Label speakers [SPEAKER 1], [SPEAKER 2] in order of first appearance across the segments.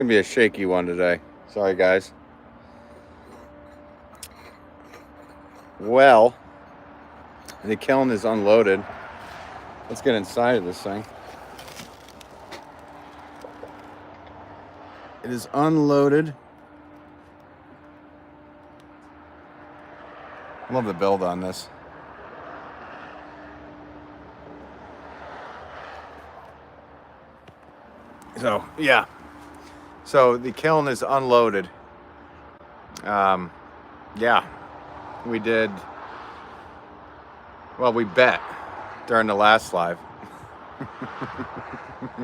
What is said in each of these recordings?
[SPEAKER 1] Gonna be a shaky one today. Sorry, guys. Well, the kiln is unloaded. Let's get inside of this thing. It is unloaded. I love the build on this. So, yeah. So the kiln is unloaded. Yeah. We did, well, we bet during the last live.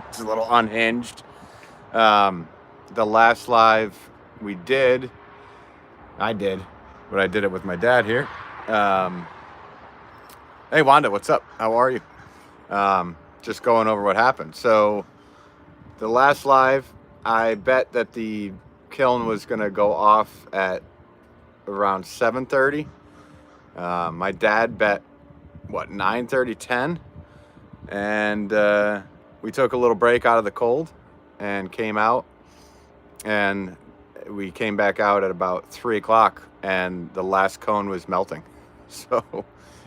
[SPEAKER 1] It's a little unhinged. The last live we did, I did, but I did it with my dad here. Hey, Wanda, what's up? How are you? Just going over what happened. So the last live, I bet that the kiln was going to go off at around 7:30. My dad bet, 9:30, 10? And we took a little break out of the cold and came out. And we came back out at about 3 o'clock, and the last cone was melting. So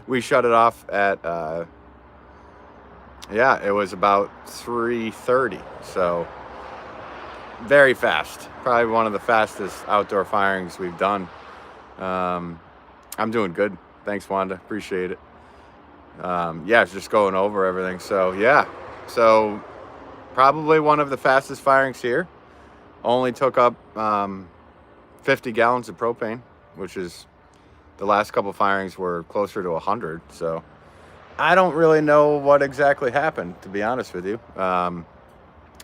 [SPEAKER 1] we shut it off at, it was about 3:30. So very fast. Probably one of the fastest outdoor firings we've done. I'm doing good. Thanks, Wanda. Appreciate it. It's just going over everything. So, yeah. So probably one of the fastest firings here. Only took up 50 gallons of propane, which is, the last couple firings were closer to 100. So I don't really know what exactly happened, to be honest with you.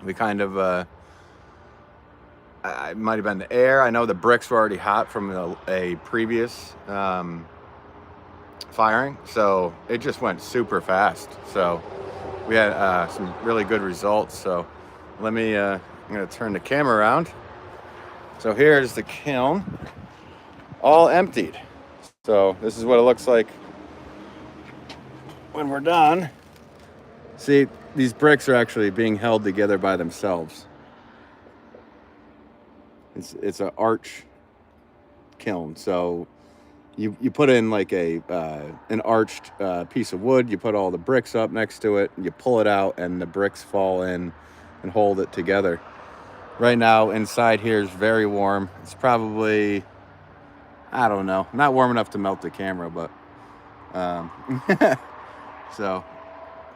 [SPEAKER 1] We kind of, it might have been the air. I know the bricks were already hot from a previous firing. So it just went super fast. So we had some really good results. So let me, I'm going to turn the camera around. So here's the kiln, all emptied. So this is what it looks like when we're done. See, these bricks are actually being held together by themselves. It's an arch kiln. So you put in like an arched piece of wood. You put all the bricks up next to it. And you pull it out, and the bricks fall in and hold it together. Right now, inside here is very warm. It's probably, I don't know, not warm enough to melt the camera, but so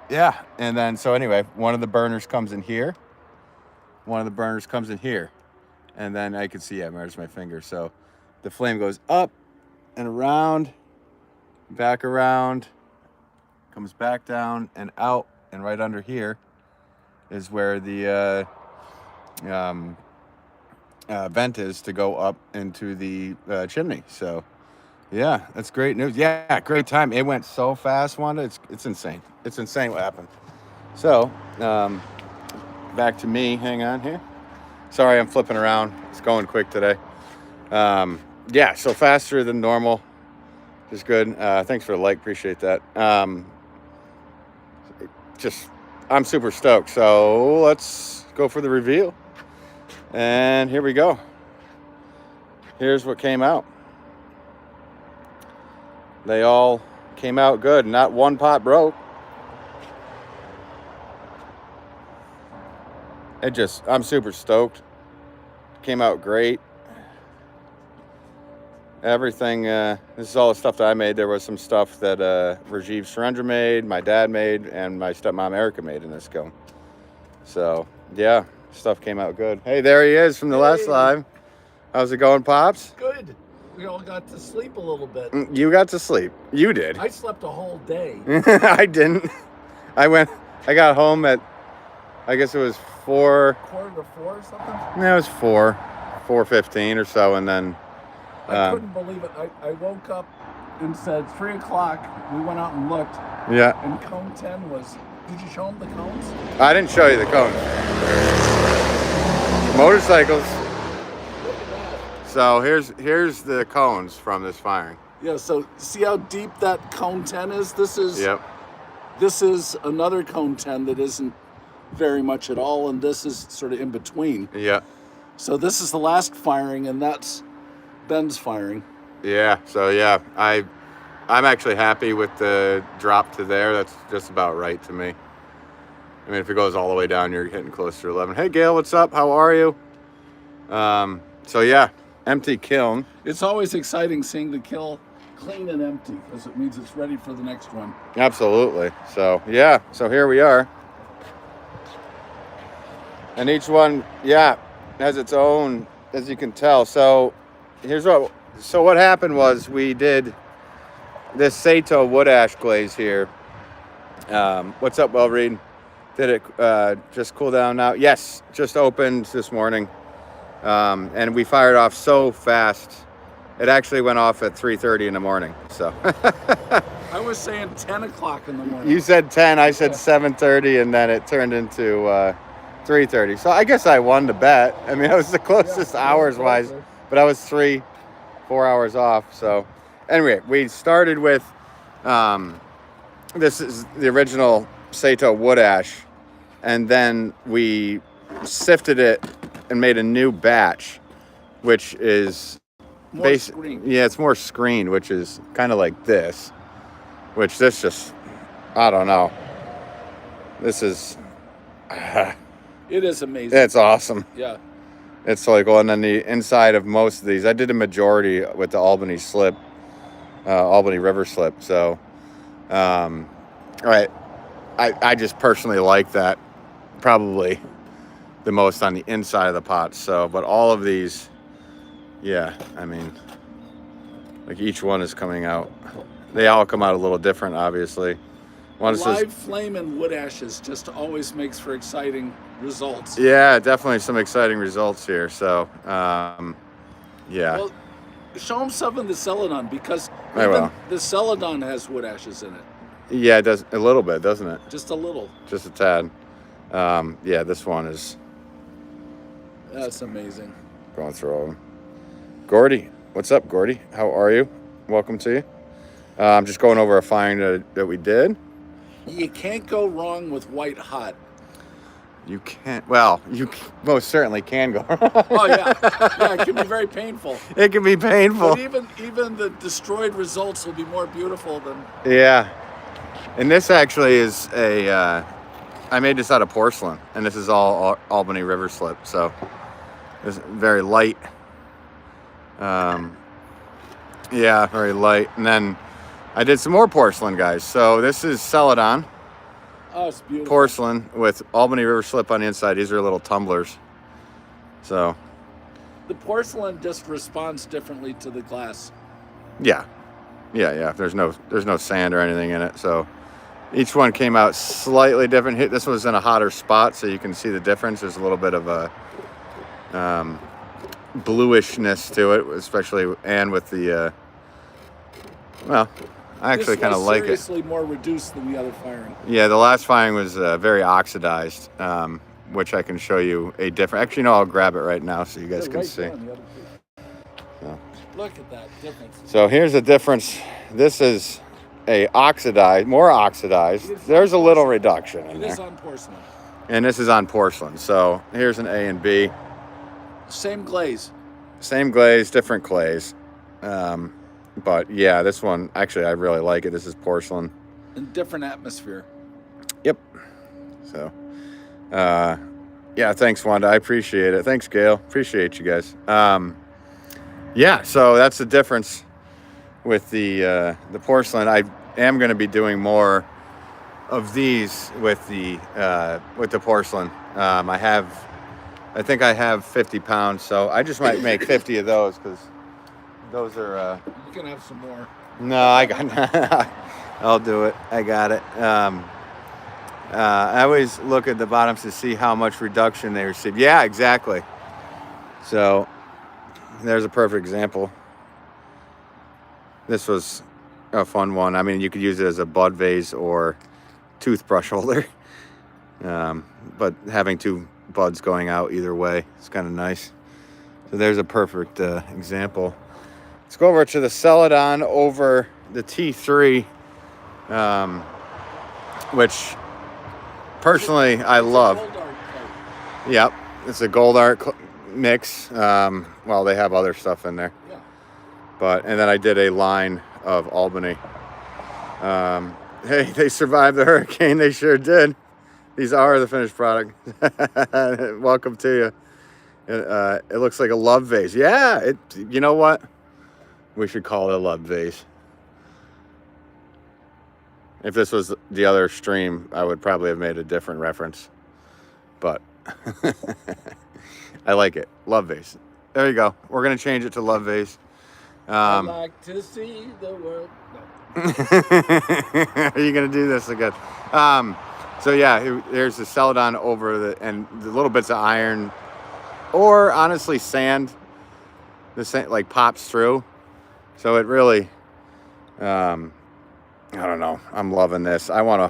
[SPEAKER 1] yeah. And then, so anyway, one of the burners comes in here. One of the burners comes in here. And then I can see, there's my finger. So the flame goes up and around, back around, comes back down and out, and right under here is where the vent is to go up into the chimney. So yeah, that's great news. Yeah, great time. It went so fast, Wanda. It's insane. It's insane what happened. So back to me. Hang on here. Sorry, I'm flipping around. It's going quick today. So faster than normal. Just good. Thanks for the like. Appreciate that. I'm super stoked. So let's go for the reveal. And here we go. Here's what came out. They all came out good. Not one pot broke. I'm super stoked. Came out great. Everything, this is all the stuff that I made. There was some stuff that Rajiv Surendra made, my dad made, and my stepmom Erica made in this kiln. So, yeah, stuff came out good. Hey, there he is from the last live. How's it going, Pops?
[SPEAKER 2] Good. We all got to sleep a little bit.
[SPEAKER 1] You got to sleep. You did.
[SPEAKER 2] I slept a whole day.
[SPEAKER 1] I didn't. I got home at, I guess it was 4.
[SPEAKER 2] Quarter to 4 or something?
[SPEAKER 1] No, it was 4:15 or so, and then...
[SPEAKER 2] I couldn't believe it. I woke up and said 3 o'clock. We went out and looked.
[SPEAKER 1] Yeah.
[SPEAKER 2] And cone 10 was... Did you show them the cones?
[SPEAKER 1] I didn't show you the cones. Motorcycles. So here's the cones from this firing.
[SPEAKER 2] Yeah, so see how deep that cone 10 is? This is another cone 10 that isn't very much at all, and this is sort of in between.
[SPEAKER 1] Yeah.
[SPEAKER 2] So this is the last firing, and that's Ben's firing.
[SPEAKER 1] Yeah. So yeah, I'm actually happy with the drop to there. That's just about right to me. I mean, if it goes all the way down, you're hitting close to 11. Hey, Gail, what's up? How are you? So yeah, empty kiln.
[SPEAKER 2] It's always exciting seeing the kiln clean and empty because it means it's ready for the next one.
[SPEAKER 1] Absolutely. So yeah, so here we are. And each one, yeah, has its own, as you can tell. So what happened was we did this Sato wood ash glaze here. What's up, Well Reed? Did it just cool down now? Yes, just opened this morning. And we fired off so fast. It actually went off at 3:30 in the morning. So
[SPEAKER 2] I was saying 10 o'clock in the morning.
[SPEAKER 1] You said 10, I said 7:30, and then it turned into 3:30. So I guess I won the bet. I mean, I was the closest hours-wise, but I was 3-4 hours off. So anyway, we started with, this is the original Sato wood ash, and then we sifted it and made a new batch, which is
[SPEAKER 2] more screen.
[SPEAKER 1] Yeah, it's more screened, which is kind of like this, which this just, I don't know. This is,
[SPEAKER 2] it is amazing.
[SPEAKER 1] It's awesome.
[SPEAKER 2] Yeah.
[SPEAKER 1] It's like, well, and then the inside of most of these, I did a majority with the Albany slip, Albany River slip. So, I just personally like that probably the most on the inside of the pot. So, but all of these, yeah, I mean, like each one is coming out. They all come out a little different, obviously.
[SPEAKER 2] Live flame and wood ashes just always makes for exciting results.
[SPEAKER 1] Yeah, definitely some exciting results here. So, yeah.
[SPEAKER 2] Well, show them some of the Celadon, because
[SPEAKER 1] I will.
[SPEAKER 2] The Celadon has wood ashes in it.
[SPEAKER 1] Yeah, it does a little bit, doesn't it?
[SPEAKER 2] Just a little.
[SPEAKER 1] Just a tad. Yeah, this one is.
[SPEAKER 2] That's amazing.
[SPEAKER 1] Going through all of them. Gordy, what's up, Gordy? How are you? Welcome to you. I'm just going over a firing that we did.
[SPEAKER 2] You can't go wrong with white hot.
[SPEAKER 1] You can't. Well, you most certainly can go.
[SPEAKER 2] Oh yeah, yeah. It can be very painful.
[SPEAKER 1] It can be painful.
[SPEAKER 2] But even the destroyed results will be more beautiful than.
[SPEAKER 1] Yeah, and this actually is a. I made this out of porcelain, and this is all Albany River slip, so it's very light. Yeah, very light. And then I did some more porcelain, guys. So this is Celadon.
[SPEAKER 2] Oh, it's beautiful.
[SPEAKER 1] Porcelain with Albany River slip on the inside. These are little tumblers. So
[SPEAKER 2] the porcelain just responds differently to the glass.
[SPEAKER 1] Yeah. There's no sand or anything in it. So each one came out slightly different. This was in a hotter spot, so you can see the difference. There's a little bit of a bluishness to it, especially, and with the well, I actually kind of like it.
[SPEAKER 2] Seriously more reduced than the other firing.
[SPEAKER 1] Yeah, the last firing was very oxidized, which I can show you a different. Actually, no, I'll grab it right now so you guys can see.
[SPEAKER 2] So. Look at that difference.
[SPEAKER 1] So here's the difference. This is a more oxidized. There's a little reduction in there.
[SPEAKER 2] It is on porcelain.
[SPEAKER 1] And this is on porcelain. So here's an A and B.
[SPEAKER 2] Same glaze.
[SPEAKER 1] Same glaze, different clays. But yeah, this one, actually, I really like it. This is porcelain.
[SPEAKER 2] In different atmosphere.
[SPEAKER 1] Yep. So, yeah, thanks, Wanda. I appreciate it. Thanks, Gail. Appreciate you guys. Yeah, so that's the difference with the porcelain. I am going to be doing more of these with the porcelain. I think I have 50 pounds, so I just might make 50 of those, because those are.
[SPEAKER 2] You can have some more.
[SPEAKER 1] No, I got. I'll do it. I got it. I always look at the bottoms to see how much reduction they receive. Yeah, exactly. So there's a perfect example. This was a fun one. I mean, you could use it as a bud vase or toothbrush holder. But having two buds going out either way, it's kind of nice. So there's a perfect example. Let's go over to the Celadon over the T3, which personally I love.
[SPEAKER 2] Gold art
[SPEAKER 1] Yep, it's a gold art mix. Well, they have other stuff in there.
[SPEAKER 2] Yeah.
[SPEAKER 1] And then I did a line of Albany. Hey, they survived the hurricane. They sure did. These are the finished product. Welcome to you. It looks like a love vase. Yeah, you know what? We should call it a love vase. If this was the other stream, I would probably have made a different reference. But I like it. Love vase. There you go. We're going to change it to love vase.
[SPEAKER 2] I like to see the world. No.
[SPEAKER 1] Are you going to do this again? So yeah, here's the celadon over and the little bits of iron, or honestly sand. The sand like pops through, so it really, I don't know. I'm loving this. I want to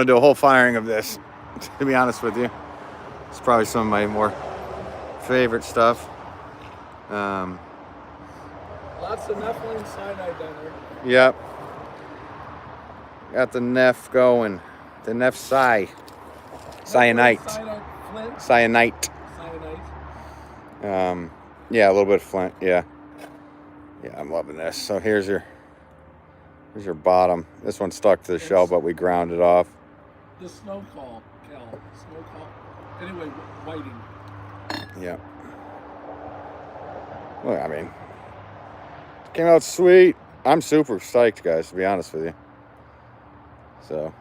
[SPEAKER 1] do a whole firing of this. To be honest with you, it's probably some of my more favorite stuff.
[SPEAKER 2] Lots of nepheline cyanide down there.
[SPEAKER 1] Yep. Got the Neff going. The Neff Cyanite.
[SPEAKER 2] Cyanide, flint.
[SPEAKER 1] Cyanite.
[SPEAKER 2] Cyanide.
[SPEAKER 1] Yeah, a little bit of flint. Yeah. Yeah, I'm loving this. So here's your bottom. This one stuck to the shell, but we ground it off.
[SPEAKER 2] The snow call, Cal. Snow call. Anyway, whiting.
[SPEAKER 1] Yeah. Well, I mean, came out sweet. I'm super psyched, guys, to be honest with you. So,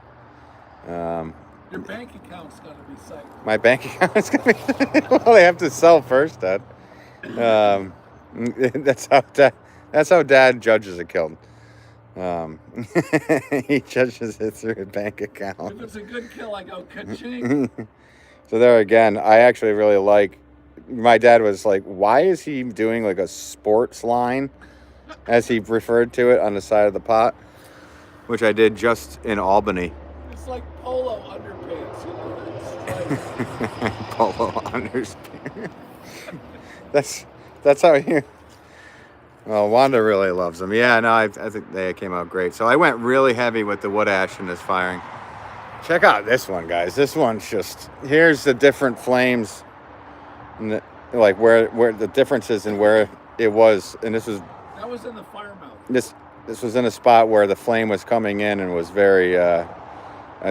[SPEAKER 2] your bank account's got to be psyched.
[SPEAKER 1] My bank account's going to be... Well, they have to sell first, Dad. That's how Dad judges a kiln. He judges it through a bank account.
[SPEAKER 2] If it's a good kill, I go ka-ching.
[SPEAKER 1] So there again, I actually really like... My dad was like, why is he doing like a sports line, as he referred to it, on the side of the pot? Which I did just in Albany.
[SPEAKER 2] It's like polo underpants, you know, that's
[SPEAKER 1] Polo underpants. That's how you... Well, Wanda really loves them. Yeah, no, I think they came out great. So I went really heavy with the wood ash in this firing. Check out this one, guys. This one's just... Here's the different flames, like where the differences in where it was. And this was...
[SPEAKER 2] That was in the fire mouth.
[SPEAKER 1] This was in a spot where the flame was coming in and was very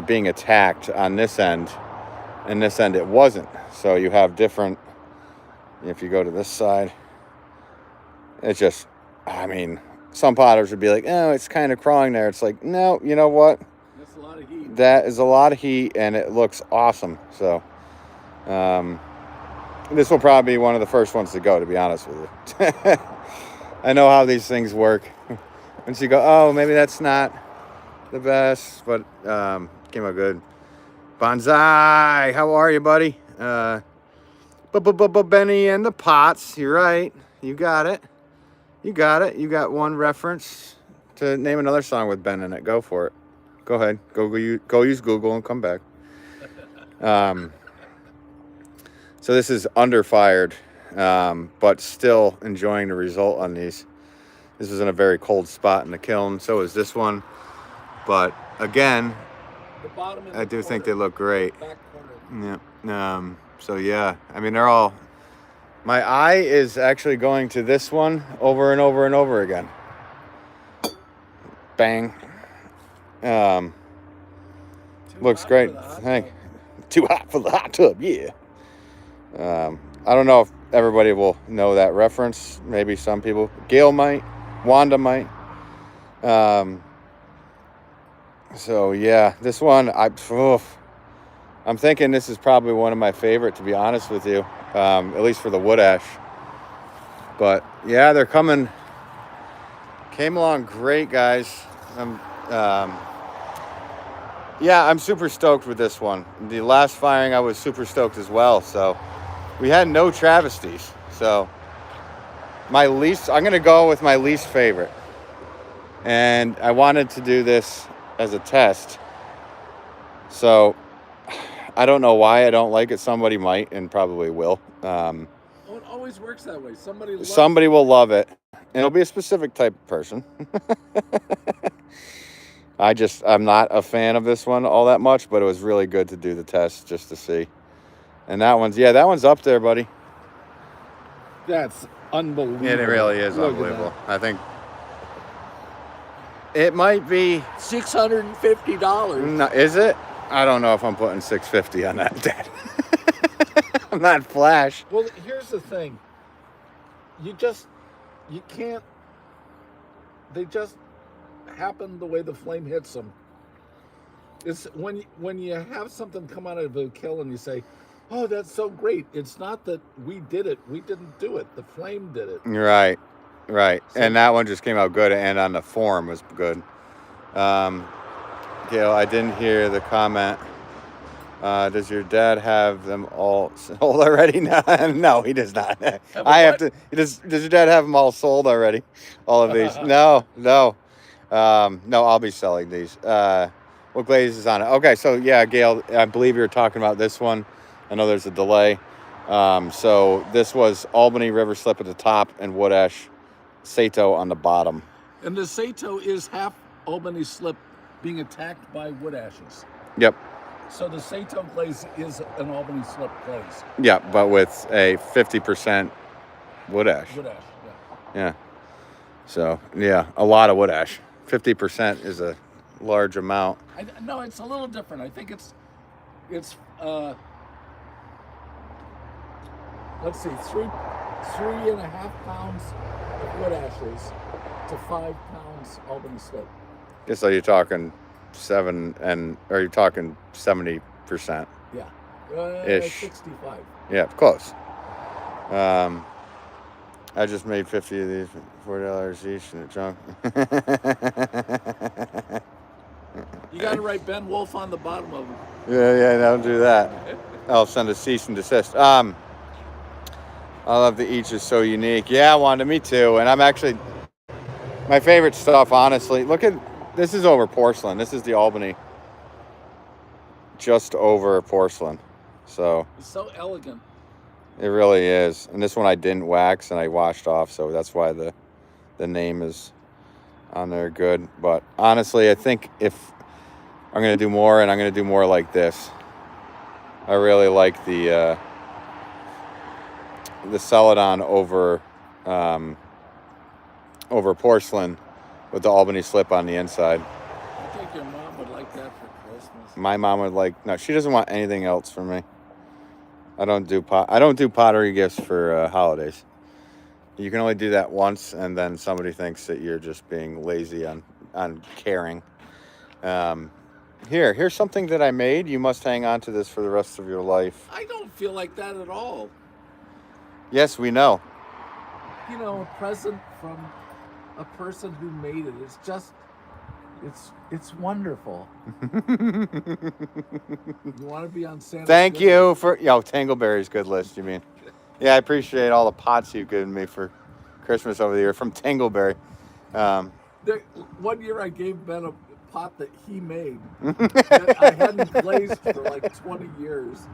[SPEAKER 1] being attacked on this end. And this end it wasn't. So you have different... If you go to this side, it's just... I mean, some potters would be like, oh, it's kind of crawling there. It's like, no, you know what?
[SPEAKER 2] That's a lot of heat.
[SPEAKER 1] That is a lot of heat, and it looks awesome. So, this will probably be one of the first ones to go, to be honest with you. I know how these things work. Once you go, oh, maybe that's not the best, but came out good. Bonsai, how are you, buddy? Benny and the Pots. You're right. You got it. You got it. You got one reference to name another song with Ben in it. Go for it. Go ahead. Go use Google and come back. So this is underfired, but still enjoying the result on these. This was in a very cold spot in the kiln. So is this one. But again,
[SPEAKER 2] the bottom
[SPEAKER 1] I do think they look great.
[SPEAKER 2] Back corner.
[SPEAKER 1] Yeah. So yeah, I mean, they're all... My eye is actually going to this one over and over and over again. Bang. Looks great. Hey, too hot for the hot tub, yeah. I don't know if everybody will know that reference. Maybe some people. Gail might. Wanda might. So yeah, this one, I'm thinking this is probably one of my favorite, to be honest with you. At least for the wood ash. But yeah, they're coming. Came along great, guys. Yeah, I'm super stoked with this one. The last firing, I was super stoked as well. So we had no travesties. So I'm going to go with my least favorite. And I wanted to do this as a test. So I don't know why I don't like it. Somebody might and probably will.
[SPEAKER 2] It always works that way.
[SPEAKER 1] Somebody will love it. And it'll be a specific type of person. I'm not a fan of this one all that much, but it was really good to do the test just to see. And that one's up there, buddy.
[SPEAKER 2] That's unbelievable.
[SPEAKER 1] It really is
[SPEAKER 2] Look at
[SPEAKER 1] unbelievable. I think it might be
[SPEAKER 2] $650.
[SPEAKER 1] No, is it? I don't know if I'm putting $650 on that, Dad. I'm not Flash.
[SPEAKER 2] Well, here's the thing. You can't. They just happen the way the flame hits them. It's when you have something come out of a kiln and you say, "Oh, that's so great." It's not that we did it. We didn't do it. The flame did it.
[SPEAKER 1] Right.
[SPEAKER 2] So-
[SPEAKER 1] And that one just came out good, and on the form was good. Gail, I didn't hear the comment. Does your dad have them all sold already? No, he does not. I have to. Does your dad have them all sold already? All of these? No. No, I'll be selling these. What glaze is on it? Okay, so yeah, Gail, I believe you were talking about this one. I know there's a delay. So this was Albany River Slip at the top and Wood Ash Sato on the bottom.
[SPEAKER 2] And the Sato is half Albany slip being attacked by wood ashes.
[SPEAKER 1] Yep.
[SPEAKER 2] So the Sato glaze is an Albany slip glaze.
[SPEAKER 1] Yeah, but with a 50% wood ash.
[SPEAKER 2] Wood ash,
[SPEAKER 1] Yeah. So, yeah, a lot of wood ash. 50% is a large amount.
[SPEAKER 2] No, it's a little different. I think it's let's see, 3.5 pounds of wood ashes to 5 pounds Albany slip.
[SPEAKER 1] So you're talking 70%.
[SPEAKER 2] Yeah.
[SPEAKER 1] Ish.
[SPEAKER 2] 65.
[SPEAKER 1] Yeah, close. I just made 50 of these for $4 each in a chunk.
[SPEAKER 2] You got to write Ben Wolff on the bottom of them.
[SPEAKER 1] Yeah, don't do that. I'll send a cease and desist. I love the each is so unique. Yeah, Wanda, me too. And I'm actually, my favorite stuff, honestly, look at, this is over porcelain. This is the Albany, just over porcelain. So
[SPEAKER 2] It's so elegant.
[SPEAKER 1] it really is. And this one I didn't wax and I washed off, so that's why the name is on there good. But honestly, I think if I'm going to do more, and I'm going to do more like this. I really like the Celadon over porcelain with the Albany slip on the inside.
[SPEAKER 2] I think your mom would like that for Christmas.
[SPEAKER 1] My mom would like, no, she doesn't want anything else from me. I don't do pottery gifts for holidays. You can only do that once, and then somebody thinks that you're just being lazy on caring. Here's something that I made. You must hang on to this for the rest of your life.
[SPEAKER 2] I don't feel like that at all.
[SPEAKER 1] Yes, we know.
[SPEAKER 2] You know, a present from a person who made it. It's just, it's wonderful. You want to be on Santa's
[SPEAKER 1] Thank
[SPEAKER 2] good
[SPEAKER 1] you
[SPEAKER 2] list?
[SPEAKER 1] for, Tangleberry's good list, you mean? Yeah, I appreciate all the pots you've given me for Christmas over the year from Tangleberry.
[SPEAKER 2] One year I gave Ben a pot that he made that I hadn't glazed for like 20 years.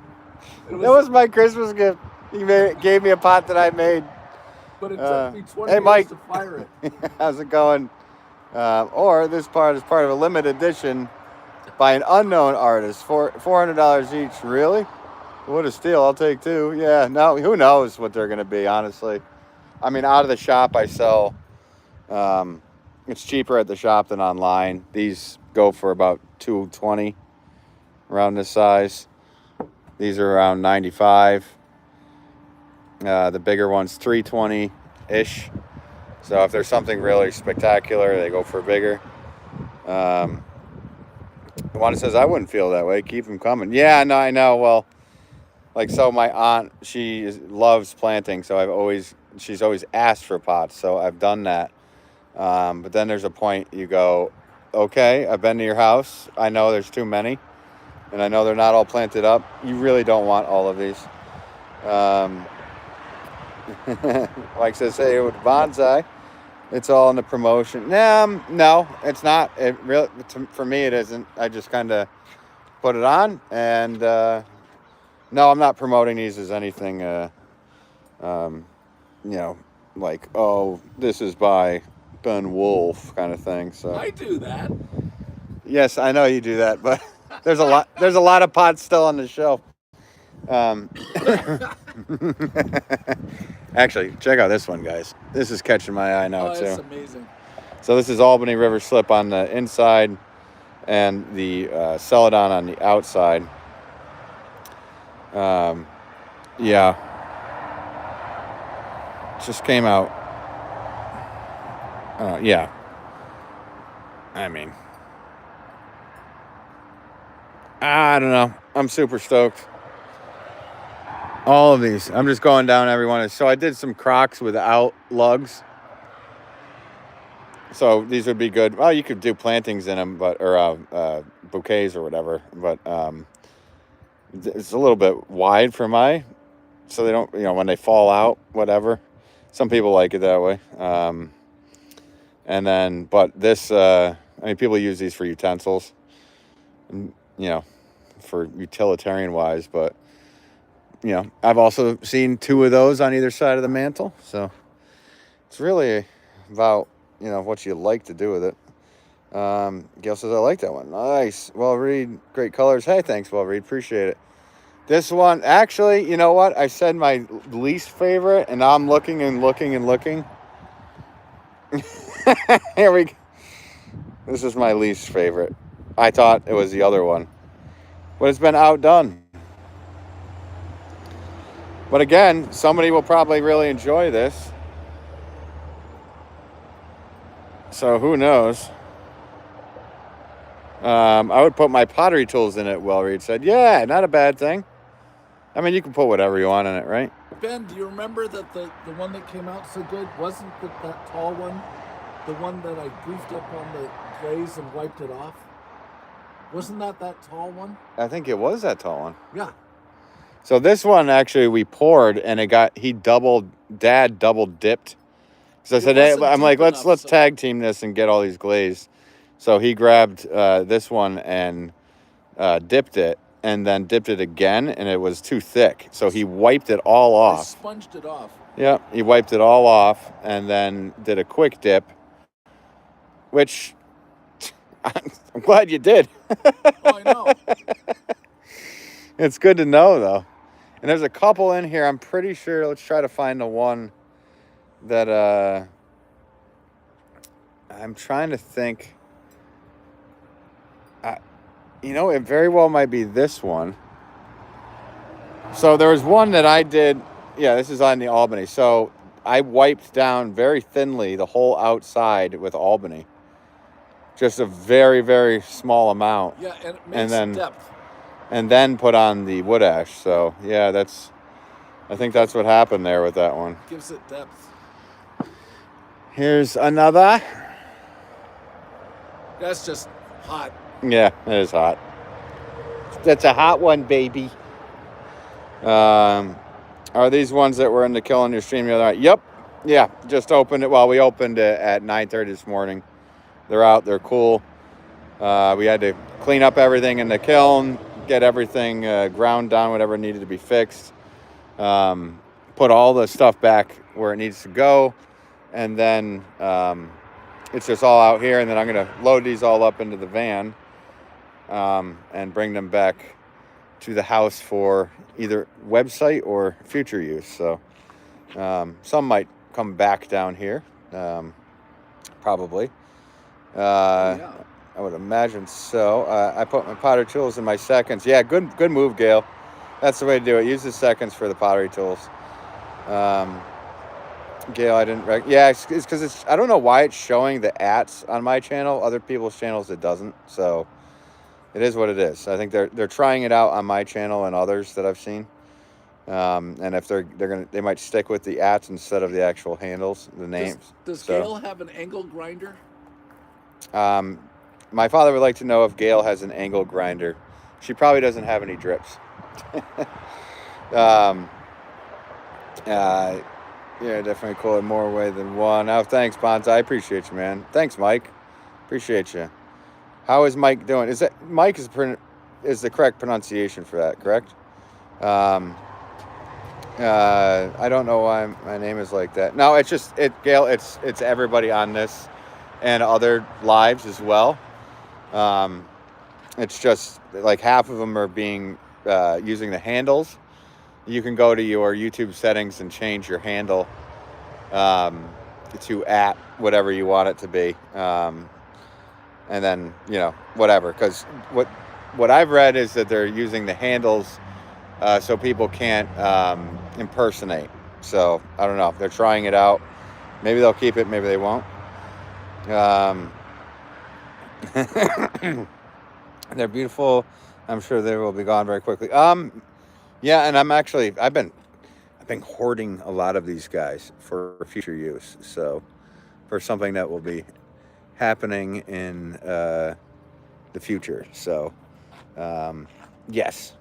[SPEAKER 1] That was my Christmas gift. He gave me a pot that I made.
[SPEAKER 2] But it took me 20
[SPEAKER 1] hey,
[SPEAKER 2] years
[SPEAKER 1] Mike.
[SPEAKER 2] to fire it.
[SPEAKER 1] How's it going? Or this part is part of a limited edition by an unknown artist. $400 each. Really? What a steal. I'll take two. Yeah, no, who knows what they're going to be, honestly. I mean, out of the shop I sell, it's cheaper at the shop than online. These go for about $220, around this size. These are around $95. The bigger one's $320-ish. So if there's something really spectacular, they go for bigger. One says, I wouldn't feel that way. Keep them coming. Yeah, no, I know. Well, like, so my aunt, she loves planting, so she's always asked for pots, so I've done that. But then there's a point you go, okay, I've been to your house. I know there's too many, and I know they're not all planted up. You really don't want all of these. Mike says, hey, with bonsai, it's all in the promotion. No, it's not. It really, for me, it isn't. I just kind of put it on, and no, I'm not promoting these as anything, like, oh, this is by Ben Wolff kind of thing. So
[SPEAKER 2] I do that.
[SPEAKER 1] Yes, I know you do that, but there's a lot of pots still on the shelf. Actually, check out this one, guys. This is catching my eye now,
[SPEAKER 2] Oh,
[SPEAKER 1] too.
[SPEAKER 2] it's amazing.
[SPEAKER 1] So this is Albany River Slip on the inside and the Celadon on the outside. Yeah. Just came out. Yeah. I mean, I don't know. I'm super stoked. All of these. I'm just going down every one. So I did some Crocs without lugs. So these would be good. Well, you could do plantings in them, or bouquets or whatever. But it's a little bit wide for so they don't, when they fall out, whatever. Some people like it that way. And then, but this, people use these for utensils, for utilitarian wise. But I've also seen 2 of those on either side of the mantle. So it's really about what you like to do with it. Gail says, I like that one. Nice. Well, Reed, great colors. Hey, thanks, Well, Reed. Appreciate it. This one, actually, you know what? I said my least favorite, and now I'm looking and looking and looking. Here we go. This is my least favorite. I thought it was the other one, but it's been outdone. But again, somebody will probably really enjoy this. So who knows? I would put my pottery tools in it, Well, Reed said. Yeah, not a bad thing. I mean, you can put whatever you want in it, right?
[SPEAKER 2] Ben, do you remember that the one that came out so good wasn't that tall one? The one that I goofed up on the glaze and wiped it off? Wasn't that tall one?
[SPEAKER 1] I think it was that tall one.
[SPEAKER 2] Yeah.
[SPEAKER 1] So this one, actually, we poured, and Dad double dipped. So I said, hey, I'm like, let's tag team this and get all these glazed. So he grabbed this one and dipped it, and then dipped it again, and it was too thick. So he wiped it all off.
[SPEAKER 2] I sponged it off.
[SPEAKER 1] Yeah, he wiped it all off, and then did a quick dip, which I'm glad you did.
[SPEAKER 2] Oh, I know.
[SPEAKER 1] It's good to know, though. And there's a couple in here. I'm pretty sure. Let's try to find the one that I'm trying to think. It very well might be this one. So there was one that I did. Yeah, this is on the Albany. So I wiped down very thinly the whole outside with Albany. Just a very, very small amount.
[SPEAKER 2] Yeah, and it makes depth.
[SPEAKER 1] And then put on the wood ash. So, yeah, I think that's what happened there with that one.
[SPEAKER 2] Gives it depth.
[SPEAKER 1] Here's another.
[SPEAKER 2] That's just hot.
[SPEAKER 1] Yeah, it is hot. That's a hot one, baby. Are these ones that were in the kill on your stream the other night? Yep. Yeah, just opened it. Well, we opened it at 9:30 this morning. They're out. They're cool. We had to clean up everything in the kiln, get everything ground down, whatever needed to be fixed. Put all the stuff back where it needs to go. And then it's just all out here. And then I'm going to load these all up into the van and bring them back to the house for either website or future use. So some might come back down here, probably.
[SPEAKER 2] Yeah.
[SPEAKER 1] I would imagine so. I put my pottery tools in my seconds. Yeah, good move, Gail. That's the way to do it. Use the seconds for the pottery tools. Gail, I didn't. Yeah, it's because I don't know why it's showing the ats on my channel. Other people's channels it doesn't. So it is what it is. I think they're trying it out on my channel and others that I've seen. And if they might stick with the ats instead of the actual handles, the names.
[SPEAKER 2] Does Gail have an angle grinder?
[SPEAKER 1] My father would like to know if Gail has an angle grinder. She probably doesn't have any drips. Yeah, definitely cool in more way than one. Oh, thanks, Bonza. I appreciate you, man. Thanks, Mike. Appreciate you. How is Mike doing? Is that Mike is the correct pronunciation for that, correct? I don't know why my name is like that. No, it's just Gail. It's everybody on this and other lives as well. It's just like half of them are being using the handles, you can go to your YouTube settings and change your handle to at whatever you want it to be, and then whatever. Because what I've read is that they're using the handles so people can't impersonate. So I don't know. They're trying it out. Maybe they'll keep it. Maybe they won't. They're beautiful. I'm sure they will be gone very quickly. Yeah, and I've been hoarding a lot of these guys for future use. So for something that will be happening in the future. So yes,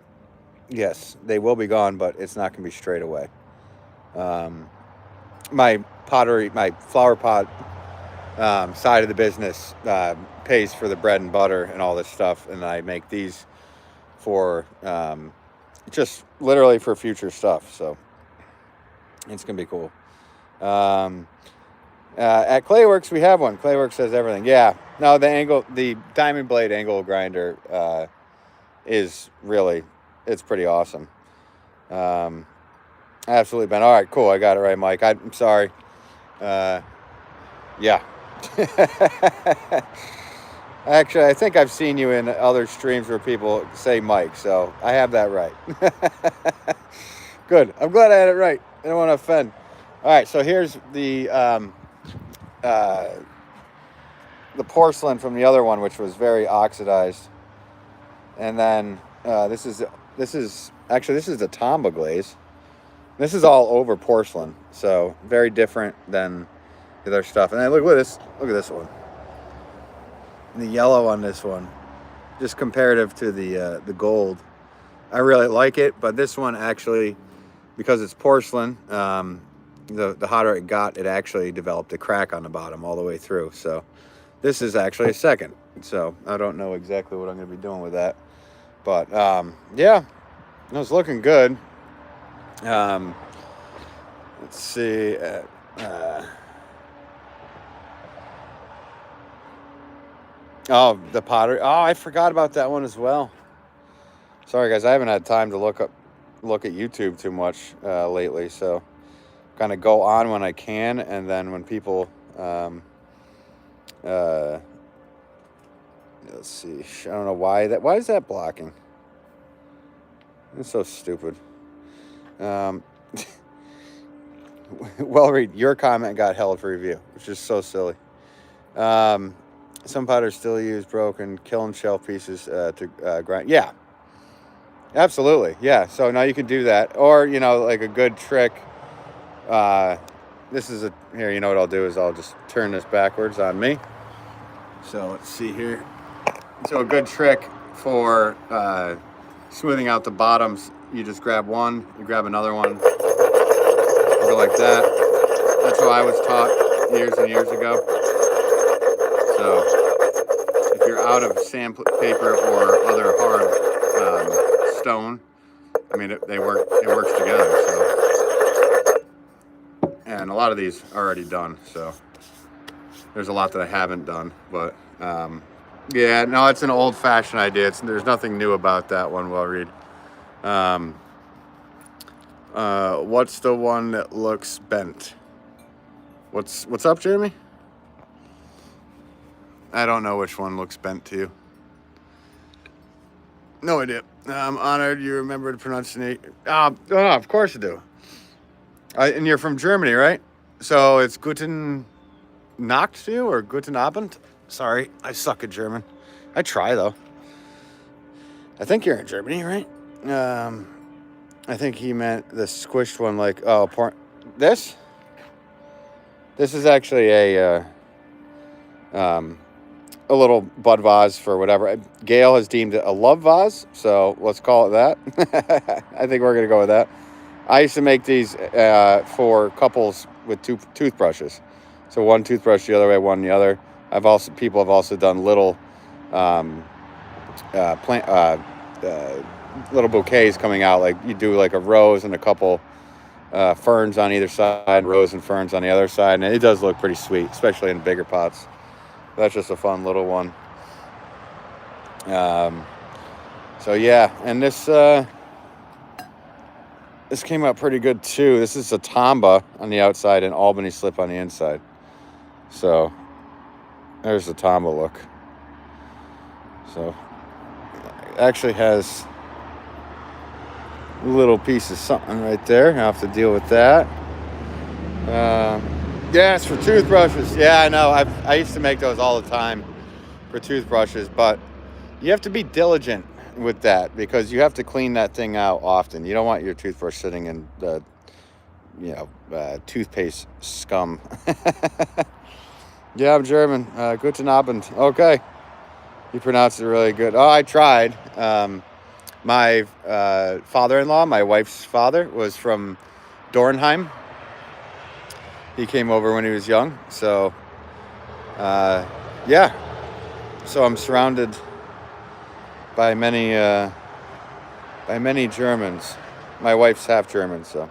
[SPEAKER 1] they will be gone, but it's not going to be straight away. My flower pot side of the business pays for the bread and butter and all this stuff, and I make these for just literally for future stuff. So it's gonna be cool. At Clayworks we have one. Clayworks has everything. Yeah, no, the diamond blade angle grinder is really, it's pretty awesome. Absolutely been all right. Cool, I got it right, Mike. I'm sorry. Yeah. Actually, I think I've seen you in other streams where people say Mike, so I have that right. Good. I'm glad I had it right. I don't want to offend. All right, so here's the porcelain from the other one, which was very oxidized, and then this is the Tombow glaze. This is all over porcelain, so very different than the other stuff. And then look at this one. The yellow on this one, just comparative to the gold. I really like it, but this one actually, because it's porcelain, the hotter it got, it actually developed a crack on the bottom all the way through. So this is actually a second. So I don't know exactly what I'm going to be doing with that. But yeah, it was looking good. Let's see. Oh, the pottery. Oh, I forgot about that one as well. Sorry, guys. I haven't had time to look at YouTube too much lately. So kind of go on when I can, and then when people let's see. I don't know why is that blocking? It's so stupid. Well, read your comment got held for review, which is so silly. Some potters still use broken kiln shelf pieces to grind. Yeah, absolutely. Yeah, so now you can do that, or like a good trick. This is here. You know what I'll do is I'll just turn this backwards on me. So let's see here. So a good trick for smoothing out the bottoms. You just grab one, you grab another one, you go like that. That's how I was taught years and years ago. So if you're out of sandpaper or other hard stone, I mean, it works together. So, and a lot of these are already done. So there's a lot that I haven't done, but yeah, no, it's an old-fashioned idea. There's nothing new about that one. Well, read. What's the one that looks bent? What's up, Jeremy? I don't know which one looks bent to you. No idea. I'm honored you remembered pronunciation. Oh, of course you do. And you're from Germany, right? So it's Guten Nacht to you, or Guten Abend? Sorry, I suck at German. I try, though. I think you're in Germany, right? I think he meant the squished one, like, this? This is actually a little bud vase for whatever. Gail has deemed it a love vase, so let's call it that. I think we're going to go with that. I used to make these for couples with two toothbrushes. So one toothbrush the other way, one the other. People have also done little little bouquets coming out, like you do like a rose and a couple ferns on either side, rose and ferns on the other side, and it does look pretty sweet, especially in bigger pots. That's just a fun little one. So yeah, and this This came out pretty good too. This is a Tomba on the outside and Albany slip on the inside. So there's the Tomba look. So it actually has a little piece of something right there. I have to deal with that. Yeah, it's for toothbrushes. Yeah, I know. I used to make those all the time for toothbrushes, but you have to be diligent with that because you have to clean that thing out often. You don't want your toothbrush sitting in the, toothpaste scum. Yeah, I'm German. Guten Abend. Okay. You pronounced it really good. Oh, I tried. My father-in-law, my wife's father, was from Dornheim. He came over when he was young. So, yeah. So I'm surrounded by many Germans. My wife's half German, so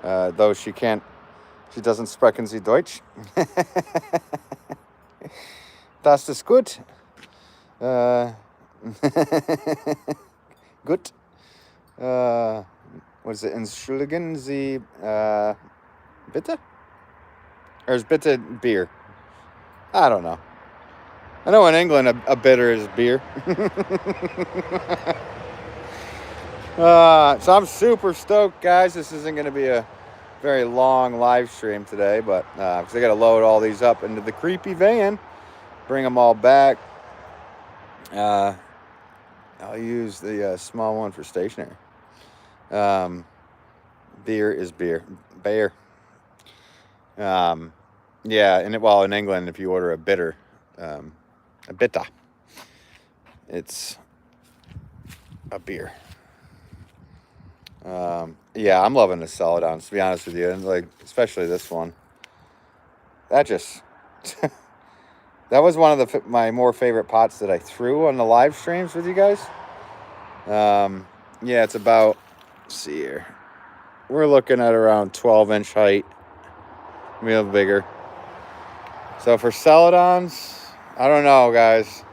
[SPEAKER 1] though she doesn't sprechen Sie Deutsch. Das ist gut. Gut. What is it? Entschuldigen Sie bitte? Or is bitte beer? I don't know. I know in England a bitter is beer. So I'm super stoked, guys. This isn't going to be a very long live stream today, but because I got to load all these up into the creepy van, bring them all back. I'll use the small one for stationery. Beer is beer. Bear. Yeah, and in England, if you order a bitter, a bitter, it's a beer. Yeah, I'm loving the Celadons, to be honest with you, and like especially this one. That just that was one of my more favorite pots that I threw on the live streams with you guys. Yeah, it's about, let's see here. We're looking at around 12-inch height, maybe a little bigger. So for Celadons, I don't know, guys.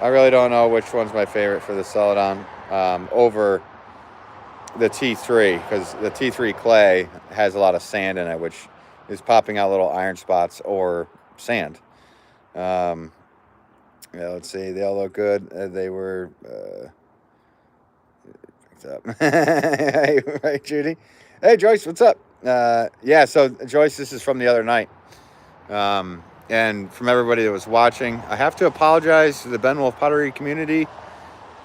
[SPEAKER 1] I really don't know which one's my favorite for the Celadon over the T3, because the T3 clay has a lot of sand in it, which is popping out little iron spots or sand. Yeah, let's see. They all look good. They were picked up. Right, Judy? Hey, Joyce, what's up? Yeah, so Joyce, this is from the other night. And from everybody that was watching, I have to apologize to the Ben Wolff Pottery community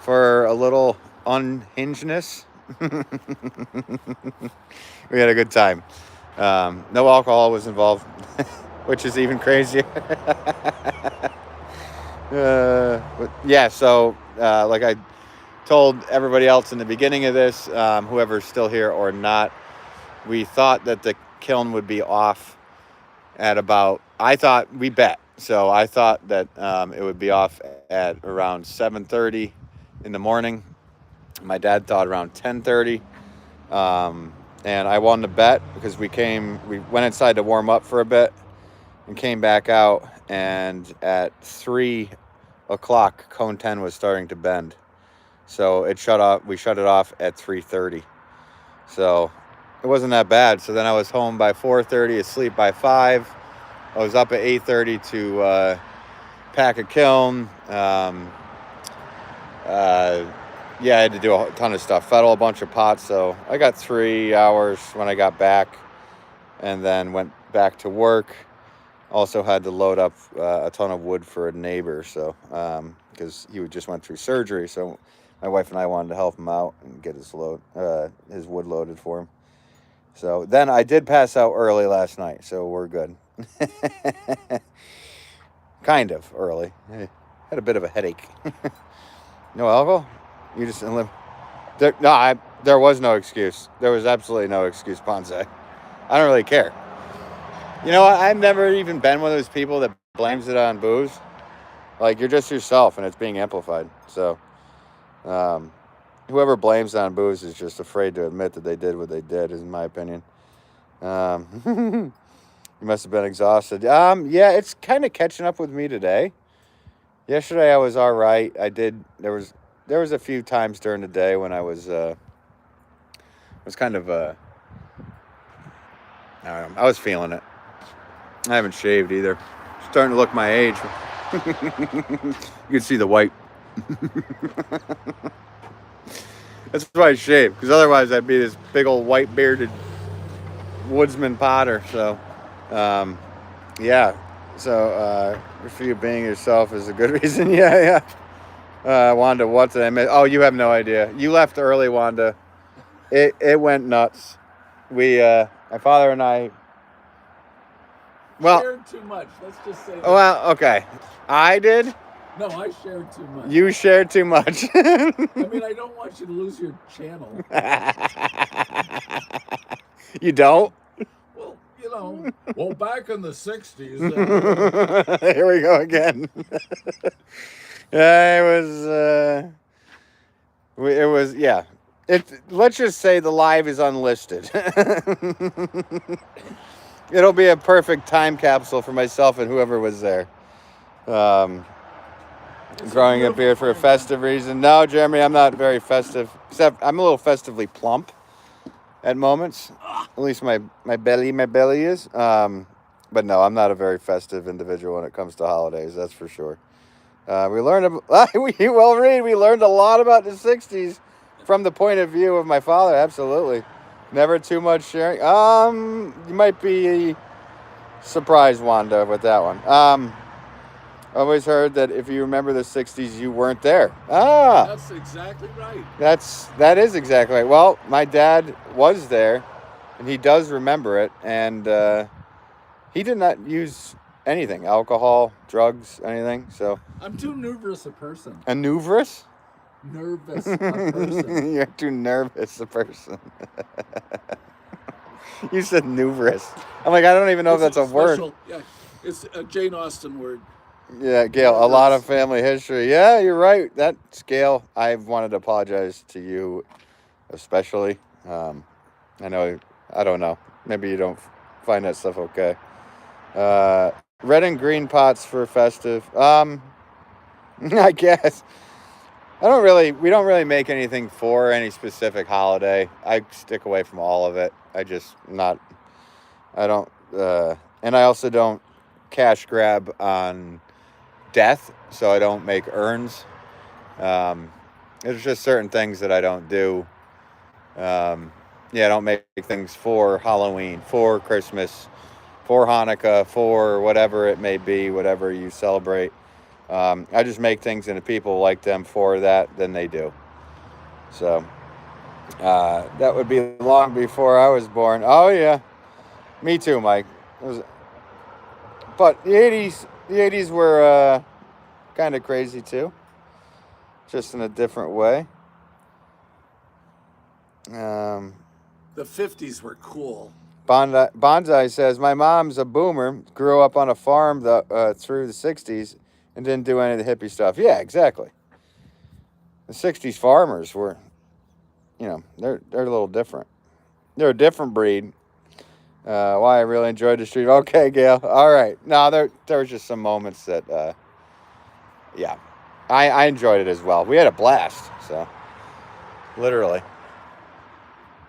[SPEAKER 1] for a little unhingedness. We had a good time. No alcohol was involved, which is even crazier. But yeah, so like I told everybody else in the beginning of this, whoever's still here or not, we thought that the kiln would be off at about, we bet. So I thought that it would be off at around 7:30 in the morning. My dad thought around 10:30. And I won the bet because we went inside to warm up for a bit and came back out. And at 3 o'clock, cone 10 was starting to bend. So it shut off. We shut it off at 3:30. So it wasn't that bad. So then I was home by 4:30, asleep by 5. I was up at 8:30 to pack a kiln. Yeah, I had to do a ton of stuff. Fettle a bunch of pots. So I got 3 hours when I got back and then went back to work. Also had to load up a ton of wood for a neighbor. So, because he just went through surgery. So my wife and I wanted to help him out and get his wood loaded for him. So then I did pass out early last night. So we're good. Kind of early. I had a bit of a headache. No alcohol? You just didn't live. There was no excuse. There was absolutely no excuse, Ponce. I don't really care. You know, I've never even been one of those people that blames it on booze. Like, you're just yourself, and it's being amplified. So, whoever blames it on booze is just afraid to admit that they did what they did, is in my opinion. You must have been exhausted. Yeah, it's kind of catching up with me today. Yesterday I was all right. There was a few times during the day when I was was kind of I don't know. I was feeling it. I haven't shaved either. Starting to look my age. You can see the white. That's why I shave, because otherwise I'd be this big old white bearded woodsman Potter. So, yeah. So, for you being yourself is a good reason. Yeah, yeah. Wanda, what did I miss? Oh, you have no idea. You left early, Wanda. It went nuts. We, my father and I. Well,
[SPEAKER 2] shared too much. Let's just say that.
[SPEAKER 1] Well, okay. I did.
[SPEAKER 2] No, I shared too much.
[SPEAKER 1] You shared too much.
[SPEAKER 2] I mean, I don't want you to lose your channel.
[SPEAKER 1] You don't?
[SPEAKER 2] Well, you know, well, back in the 60s.
[SPEAKER 1] Here we go again. It was, yeah. Let's just say the live is unlisted. It'll be a perfect time capsule for myself and whoever was there. Growing a beard for a festive reason. No, Jeremy, I'm not very festive. Except I'm a little festively plump at moments. At least my belly is. But no, I'm not a very festive individual when it comes to holidays. That's for sure. We learned we learned a lot about the 60s from the point of view of my father. Absolutely. Never too much sharing. You might be surprised, Wanda, with that one. Always heard that if you remember the 60s, you weren't there.
[SPEAKER 2] That's exactly right.
[SPEAKER 1] That is exactly right. Well, my dad was there, and he does remember it, and he did not use anything, alcohol, drugs, anything. So
[SPEAKER 2] I'm too nervous a person.
[SPEAKER 1] Nervous
[SPEAKER 2] a person.
[SPEAKER 1] You're too nervous a person. You said numerous. I'm like, I don't even know if that's a word.
[SPEAKER 2] Yeah, it's a Jane Austen word.
[SPEAKER 1] Yeah, Gail, a lot of family history. Yeah, you're right. That's Gail. I wanted to apologize to you, especially. I don't know. Maybe you don't find that stuff okay. Red and green pots for festive. I guess. We don't really make anything for any specific holiday. I stick away from all of it. And I also don't cash grab on death, so I don't make urns. There's just certain things that I don't do. I don't make things for Halloween, for Christmas, for Hanukkah, for whatever it may be, whatever you celebrate. I just make things and if people like them for that, then they do. So that would be long before I was born. Oh yeah, me too, Mike. But the 80s were kind of crazy too, just in a different way.
[SPEAKER 2] The 50s were cool.
[SPEAKER 1] Bonsai says, my mom's a boomer, grew up on a farm through the 60s and didn't do any of the hippie stuff. Yeah, exactly. The 60s farmers were, they're a little different. They're a different breed. Why I really enjoyed the street. Okay, Gail. All right. No, there was just some moments that, I enjoyed it as well. We had a blast, so literally.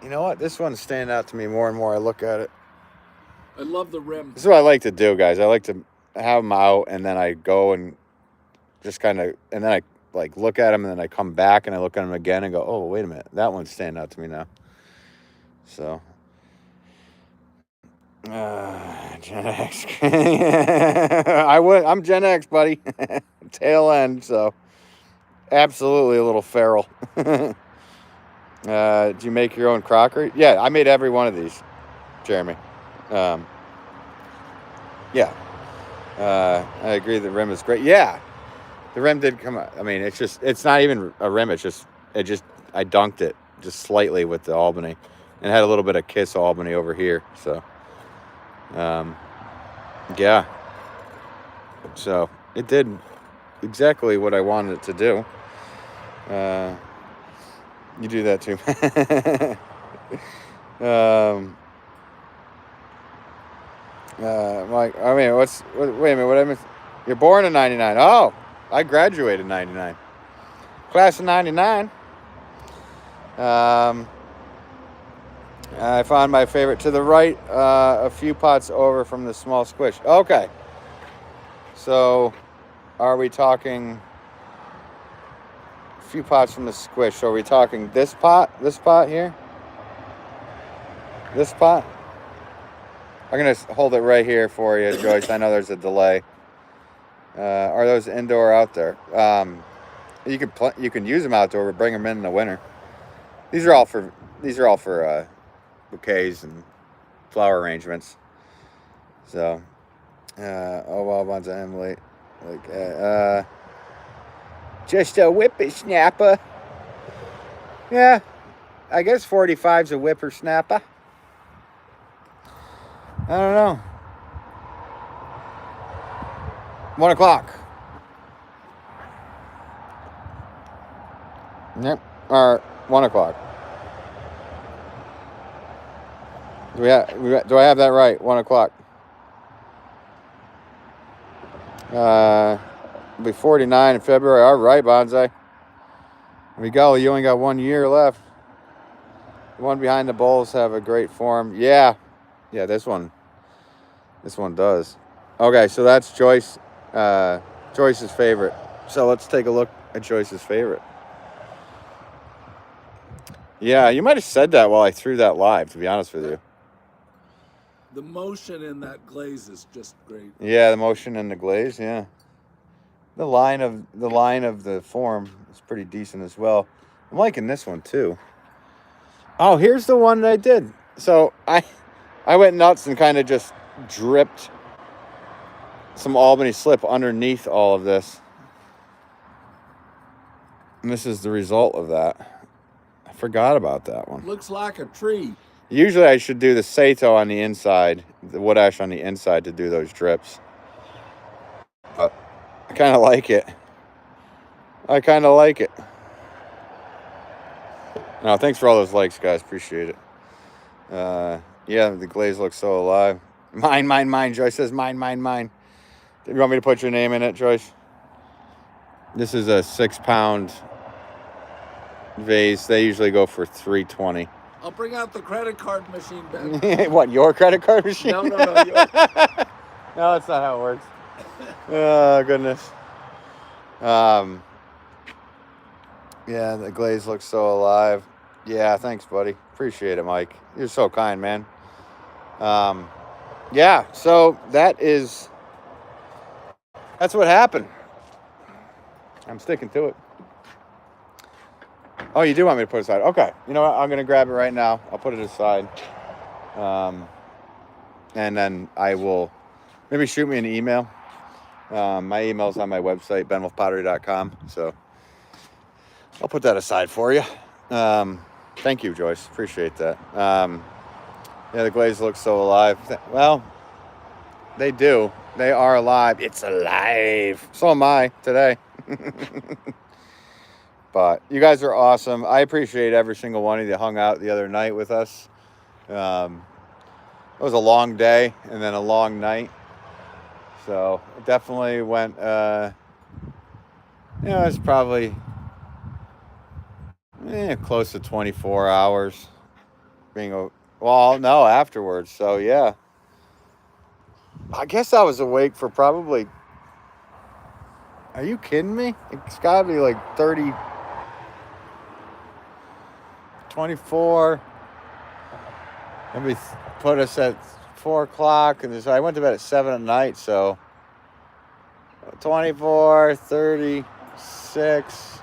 [SPEAKER 1] You know what? This one's standing out to me more and more. I look at it.
[SPEAKER 2] I love the rim.
[SPEAKER 1] This is what I like to do, guys. I like to have them out, and then I go and just kind of, and then I like look at them, and then I come back and I look at them again and go, oh, wait a minute. That one's standing out to me now. So, Gen X. I'm Gen X, buddy. Tail end, so absolutely a little feral. Do you make your own crockery? Yeah, I made every one of these, Jeremy. I agree the rim is great. Yeah, the rim did come out. I mean, it's not even a rim. I dunked it just slightly with the Albany and had a little bit of Kiss Albany over here. So, yeah. So it did exactly what I wanted it to do. You do that too. Mike, wait a minute, what I missed? You're born in 99. Oh, I graduated in 99. Class of 99. I found my favorite to the right, a few pots over from the small squish. Okay. So, are we talking a few pots from the squish? So are we talking this pot here? This pot? I'm going to hold it right here for you, Joyce. I know there's a delay. Are those indoor or out there? You can use them outdoor, but bring them in the winter. These are all for bouquets and flower arrangements. So, oh well, bunch of Emily, like just a whippersnapper. Yeah, I guess 45's a whippersnapper. I don't know. 1 o'clock. Yep. Or 1 o'clock. Do I have that right? 1 o'clock. It'll be 49 in February. All right, Bonsai. Miguel, you only got 1 year left. The one behind the bowls have a great form. Yeah, this one does. Okay, so that's Joyce's favorite. So let's take a look at Joyce's favorite. Yeah, you might have said that while I threw that live, to be honest with you.
[SPEAKER 2] The motion in that glaze is just great.
[SPEAKER 1] Yeah, the motion in the glaze, yeah. The line of the form is pretty decent as well. I'm liking this one too. Oh, here's the one that I did. So I went nuts and kind of just dripped some Albany slip underneath all of this. And this is the result of that. I forgot about that one.
[SPEAKER 2] Looks like a tree.
[SPEAKER 1] Usually I should do the Sato on the inside, the wood ash on the inside to do those drips. But I kind of like it. No, thanks for all those likes, guys. Appreciate it. Yeah, the glaze looks so alive. Mine. Joyce says mine. You want me to put your name in it, Joyce? This is a 6-pound vase. They usually go for $3.20.
[SPEAKER 2] I'll bring out the credit card machine, Ben.
[SPEAKER 1] What, your credit card machine?
[SPEAKER 2] No.
[SPEAKER 1] No, that's not how it works. Oh, goodness. Yeah, the glaze looks so alive. Yeah, thanks, buddy. Appreciate it, Mike. You're so kind, man. Yeah, so that's what happened. I'm sticking to it. Oh, you do want me to put it aside? Okay. You know what? I'm going to grab it right now. I'll put it aside. And then I will maybe shoot me an email. My email's on my website, benwolfpottery.com. So I'll put that aside for you. Thank you, Joyce. Appreciate that. Yeah, the glaze looks so alive. Well, they do. They are alive. It's alive. So am I today. But you guys are awesome. I appreciate every single one of you that hung out the other night with us. It was a long day and then a long night. So it definitely went, it's probably close to 24 hours afterwards. So yeah, I guess I was awake for probably, are you kidding me? It's gotta be like 24. Let me put us at 4 o'clock. And I went to bed at 7 at night. So 24, 36,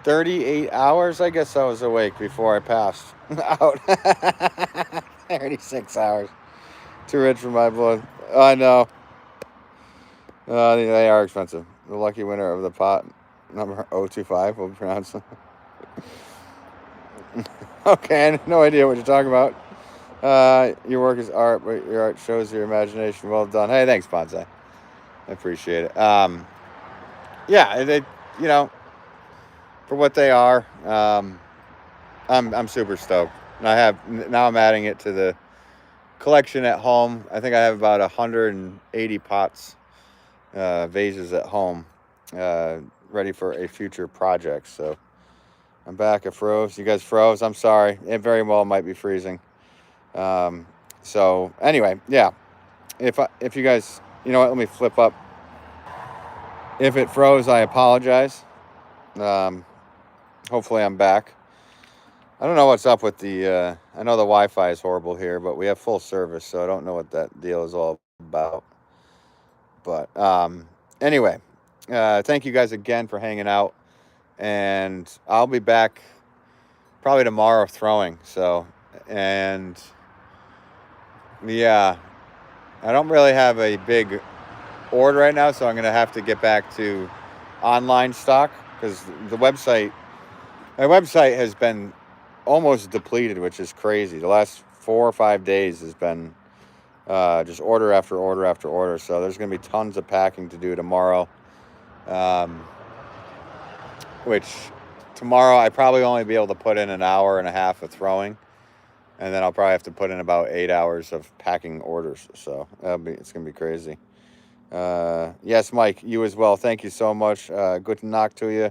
[SPEAKER 1] 38 hours. I guess I was awake before I passed out. 36 hours. Too rich for my blood. I know. They are expensive. The lucky winner of the pot, number 025, we'll pronounce it. Okay, I have no idea what you're talking about. Your work is art, but your art shows your imagination. Well done. Hey, thanks, Bonsai. I appreciate it. Yeah, they, for what they are, I'm super stoked. And now I'm adding it to the collection at home. I think I have about 180 pots, vases at home, ready for a future project. So I'm back. It froze. You guys froze. I'm sorry. It very well might be freezing. So anyway, yeah. If you guys, you know what? Let me flip up. If it froze, I apologize. Hopefully, I'm back. I don't know what's up with the. I know the Wi-Fi is horrible here, but we have full service, so I don't know what that deal is all about. But anyway, thank you guys again for hanging out, and I'll be back probably tomorrow throwing. So, and yeah, I don't really have a big order right now, so I'm gonna have to get back to online stock because my website has been almost depleted, which is crazy. The last 4 or 5 days has been just order after order after order. So there's going to be tons of packing to do tomorrow. Which tomorrow I probably only be able to put in an hour and a half of throwing, and then I'll probably have to put in about 8 hours of packing orders. So it's going to be crazy. Yes, Mike, you as well. Thank you so much. Good knock to you.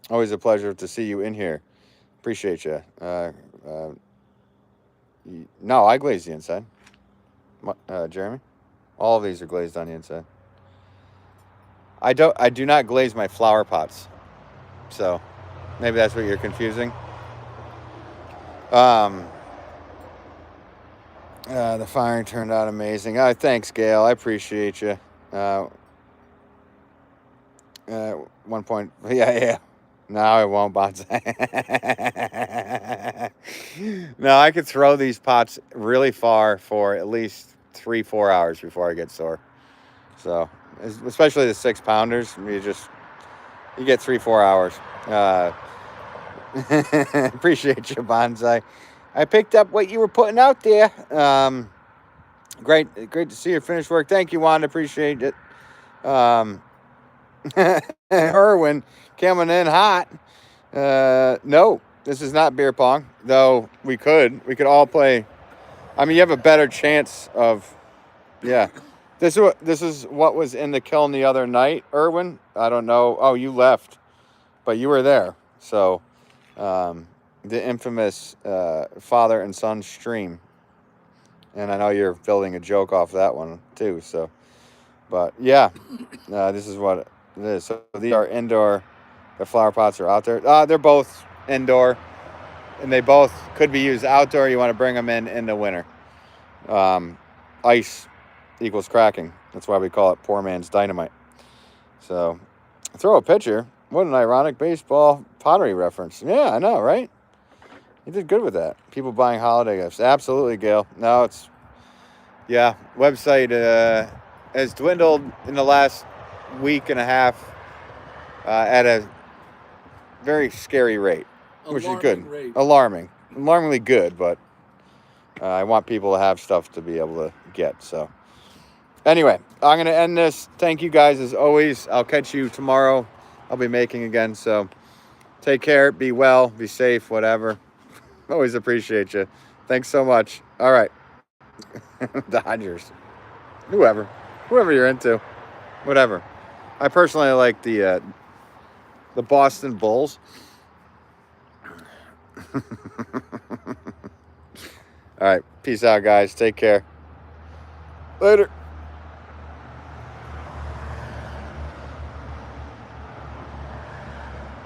[SPEAKER 1] Always a pleasure to see you in here. Appreciate you. No, I glazed the inside. Jeremy, all of these are glazed on the inside. I do not glaze my flower pots, so maybe that's what you're confusing. The firing turned out amazing. Thanks, Gail. I appreciate you. 1 point. Yeah. No, I won't, bonsai. No, I could throw these pots really far for at least 3-4 hours before I get sore. So, especially the 6-pounders, you get 3-4 hours. Appreciate you, bonsai. I picked up what you were putting out there. Great to see your finished work. Thank you, Wanda. Appreciate it. Erwin coming in hot. No, this is not beer pong, though we could all play. I mean, you have a better chance of, yeah. This is what was in the kiln the other night, Erwin. I don't know. Oh, you left, but you were there. So, the infamous father and son stream, and I know you're building a joke off that one too. So, but yeah, this is what it is. So these are indoor. The flower pots are out there. They're both indoor, and they both could be used outdoor. You want to bring them in the winter. Ice equals cracking. That's why we call it poor man's dynamite. So, throw a pitcher. What an ironic baseball pottery reference. Yeah, I know, right? You did good with that. People buying holiday gifts. Absolutely, Gail. No, it's, yeah, website has dwindled in the last week and a half at a very scary rate, which is good. Alarmingly good, but I want people to have stuff to be able to get. So anyway, I'm going to end this. Thank you guys as always. I'll catch you tomorrow. I'll be making again. So take care, be well, be safe, whatever. Always appreciate you. Thanks so much. All right. Dodgers. Whoever you're into, whatever. I personally like the Boston Bulls. All right. Peace out, guys. Take care. Later.